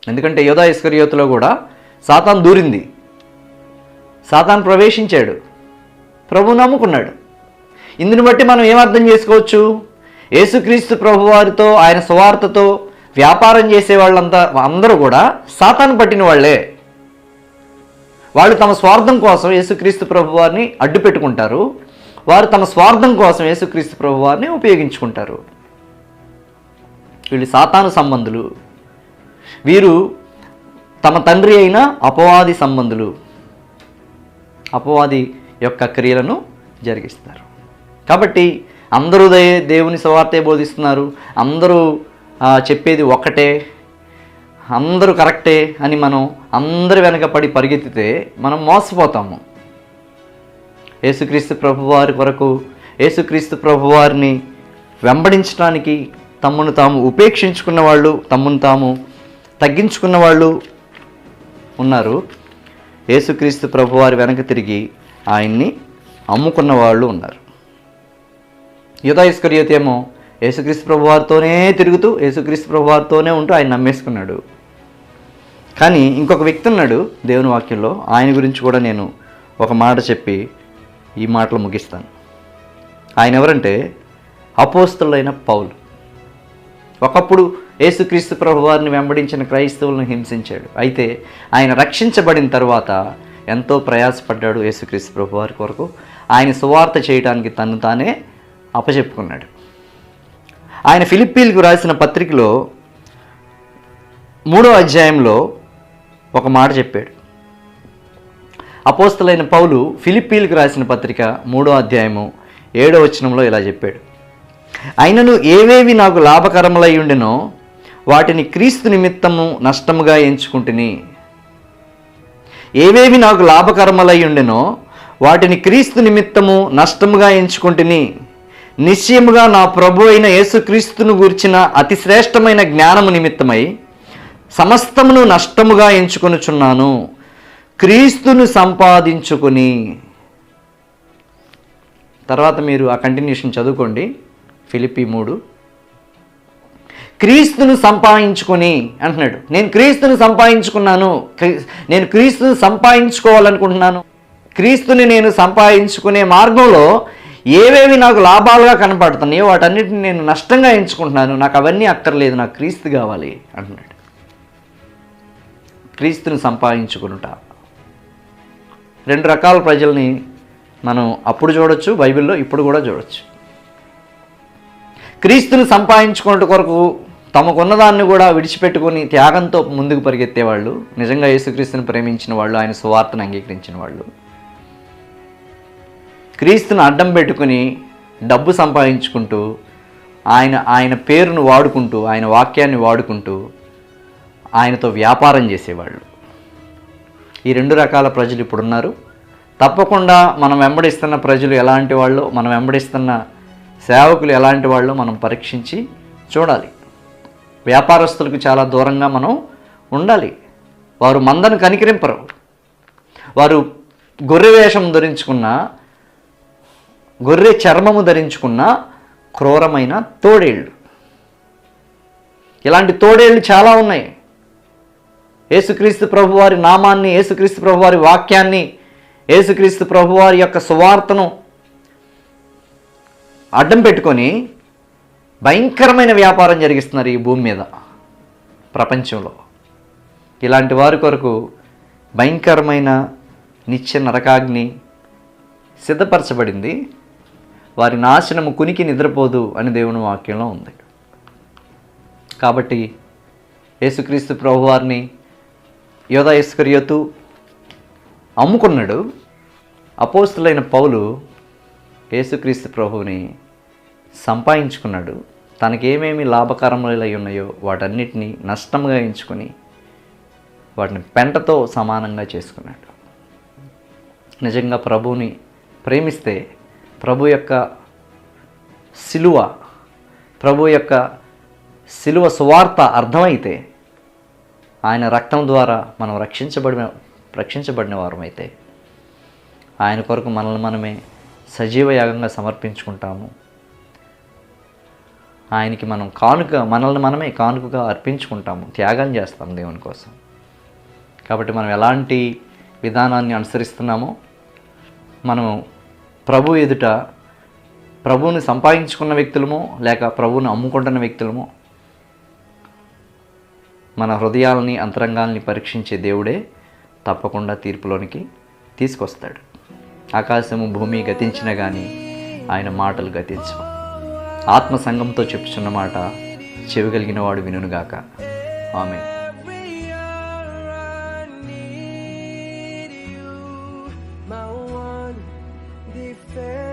ఎందుకంటే యోధా ఇస్కరియోతులో కూడా సాతాను దూరింది, సాతాను ప్రవేశించాడు, ప్రభువు నమ్ముకున్నాడు. ఇందుని బట్టి మనం ఏమర్థం చేసుకోవచ్చు? యేసుక్రీస్తు ప్రభువారితో ఆయన సువార్తతో వ్యాపారం చేసే వాళ్ళంతా అందరూ కూడా సాతాను పట్టిన వాళ్ళే. వాళ్ళు తమ స్వార్థం కోసం యేసుక్రీస్తు ప్రభువారిని అడ్డు పెట్టుకుంటారు, వారు తమ స్వార్థం కోసం యేసుక్రీస్తు ప్రభువారిని ఉపయోగించుకుంటారు. వీళ్ళు సాతాను సంబంధులు, వీరు తమ తండ్రి అయిన అపవాది సంబంధులు, అపవాది యొక్క క్రియలను జరిగిస్తారు. కాబట్టి అందరూ దేవుని సువార్తే బోధిస్తున్నారు, అందరూ చెప్పేది ఒక్కటే, అందరూ కరెక్టే అని మనం అందరి వెనక పడి పరిగెత్తితే మనం మోసపోతాము. యేసుక్రీస్తు ప్రభువారి కొరకు, యేసుక్రీస్తు ప్రభువారిని వెంబడించడానికి తమను తాము ఉపేక్షించుకున్న వాళ్ళు, తమను తాము తగ్గించుకున్న వాళ్ళు ఉన్నారు. యేసుక్రీస్తు ప్రభువారి వెనక తిరిగి ఆయన్ని అమ్ముకున్న వాళ్ళు ఉన్నారు. యూదా ఇస్కరియోతు ఏమో యేసుక్రీస్తు ప్రభువారితోనే తిరుగుతూ, యేసుక్రీస్తు ప్రభువారితోనే ఉంటూ ఆయన నమ్మేసుకున్నాడు. కానీ ఇంకొక వ్యక్తి ఉన్నాడు దేవుని వాక్యంలో, ఆయన గురించి కూడా నేను ఒక మాట చెప్పి ఈ మాటలు ముగిస్తాను. ఆయన ఎవరంటే అపోస్తలుడైన పౌలు. ఒకప్పుడు యేసుక్రీస్తు ప్రభువారిని వెంబడించిన క్రైస్తవులను హింసించాడు. అయితే ఆయన రక్షించబడిన తర్వాత ఎంతో ప్రయాసపడ్డాడు యేసుక్రీస్తు ప్రభువారి కొరకు. ఆయన సువార్త చేయడానికి తను తానే అప్పచెప్పుకున్నాడు. ఆయన ఫిలిప్పీలకు రాసిన పత్రికలో 3వ అధ్యాయంలో ఒక మాట చెప్పాడు. అపోస్తలైన పౌలు ఫిలిప్పీలకు రాసిన పత్రిక 3వ అధ్యాయము 7వ వచనంలో ఇలా చెప్పాడు: అయినను ఏవేవి నాకు లాభకరములై ఉండెనో వాటిని క్రీస్తు నిమిత్తము నష్టముగా ఎంచుకుంటుని. ఏవేవి నాకు లాభకరములై ఉండెనో వాటిని క్రీస్తు నిమిత్తము నష్టముగా ఎంచుకుంటుని. నిశ్చయముగా నా ప్రభు అయిన యేసుక్రీస్తును గూర్చిన అతి శ్రేష్టమైన జ్ఞానము నిమిత్తమై సమస్తమును నష్టముగా ఎంచుకొనుచున్నాను, క్రీస్తును సంపాదించుకుని. తర్వాత మీరు ఆ కంటిన్యూషన్ చదువుకోండి. ఫిలిప్పీ 3 క్రీస్తును సంపాదించుకొని అంటున్నాడు. నేను క్రీస్తుని సంపాదించుకున్నాను, నేను క్రీస్తుని సంపాదించుకోవాలనుకుంటున్నాను. క్రీస్తుని నేను సంపాదించుకునే మార్గంలో ఏవేవి నాకు లాభాలుగా కనపడుతున్నాయో వాటన్నిటిని నేను నష్టంగా ఎంచుకుంటున్నాను. నాకు అవన్నీ అక్కర్లేదు, నాకు క్రీస్తు కావాలి అంటున్నాడు. క్రీస్తుని సంపాదించుకునుట. 2 రకాల ప్రజల్ని మనం అప్పుడు చూడొచ్చు, బైబిల్లో ఇప్పుడు కూడా చూడొచ్చు. క్రీస్తుని సంపాదించుకున్నట్టు కొరకు తమకున్నదాన్ని కూడా విడిచిపెట్టుకొని త్యాగంతో ముందుకు పరిగెత్తేవాళ్ళు, నిజంగా యేసుక్రీస్తుని ప్రేమించిన వాళ్ళు, ఆయన సువార్తను అంగీకరించిన వాళ్ళు. క్రీస్తుని అడ్డం పెట్టుకుని డబ్బు సంపాదించుకుంటూ ఆయన పేరును వాడుకుంటూ, ఆయన వాక్యాన్ని వాడుకుంటూ ఆయనతో వ్యాపారం చేసేవాళ్ళు. ఈ 2 రకాల ప్రజలు ఇప్పుడున్నారు. తప్పకుండా మనం వెంబడిస్తున్న ప్రజలు ఎలాంటి వాళ్ళు, మనం వెంబడిస్తున్న సేవకులు ఎలాంటి వాళ్ళు మనం పరీక్షించి చూడాలి. వ్యాపారస్తులకు చాలా దూరంగా మనం ఉండాలి. వారు మందను కనికరింపరు. వారు గొర్రె వేషం ధరించుకున్న, గొర్రె చర్మము ధరించుకున్న క్రూరమైన తోడేళ్ళు. ఇలాంటి తోడేళ్ళు చాలా ఉన్నాయి. యేసుక్రీస్తు ప్రభువారి నామాన్ని, యేసుక్రీస్తు ప్రభువారి వాక్యాన్ని, యేసుక్రీస్తు ప్రభువారి యొక్క సువార్తను అడ్డం పెట్టుకొని భయంకరమైన వ్యాపారం జరిగిస్తున్నారు ఈ భూమి మీద, ప్రపంచంలో. ఇలాంటి వారి కొరకు భయంకరమైన నిత్య నరకాగ్ని సిద్ధపరచబడింది. వారి నాశనము కునికి నిద్రపోదు అని దేవుని వాక్యంలో ఉంది. కాబట్టి యేసుక్రీస్తు ప్రభువారిని యోధా ఇస్కరియోతు అమ్ముకున్నాడు. అపోస్తలుడైన పౌలు యేసుక్రీస్తు ప్రభువుని సంపాదించుకున్నాడు. తనకేమేమి లాభకరములై ఉన్నాయో వాటన్నిటినీ నష్టంగా ఎంచుకొని వాటిని పెంటతో సమానంగా చేసుకున్నాడు. నిజంగా ప్రభువుని ప్రేమిస్తే, ప్రభు యొక్క సిలువ సువార్త అర్థమైతే, ఆయన రక్తం ద్వారా మనం రక్షించబడిన వారమైతే ఆయన కొరకు మనల్ని మనమే సజీవ యాగంగా సమర్పించుకుంటాము. ఆయనకి మనం కానుక, మనల్ని మనమే కానుకగా అర్పించుకుంటాము, త్యాగం చేస్తాం దేవుని కోసం. కాబట్టి మనం ఎలాంటి విధానాన్ని అనుసరిస్తున్నామో, మనం ప్రభు ఎదుట ప్రభువుని సంపాదించుకున్న వ్యక్తులమో లేక ప్రభువుని అమ్ముకుంటున్న వ్యక్తులమో, మన హృదయాలని అంతరంగాల్ని పరీక్షించే దేవుడే తప్పకుండా తీర్పులోనికి తీసుకొస్తాడు. ఆకాశము భూమి గతించిన కానీ ఆయన మాటలు గతించవు. ఆత్మ సంఘంతో చెప్పుచున్న మాట చెవిగలిగిన వాడు వినుగాక. ఆమేన్. my one defense.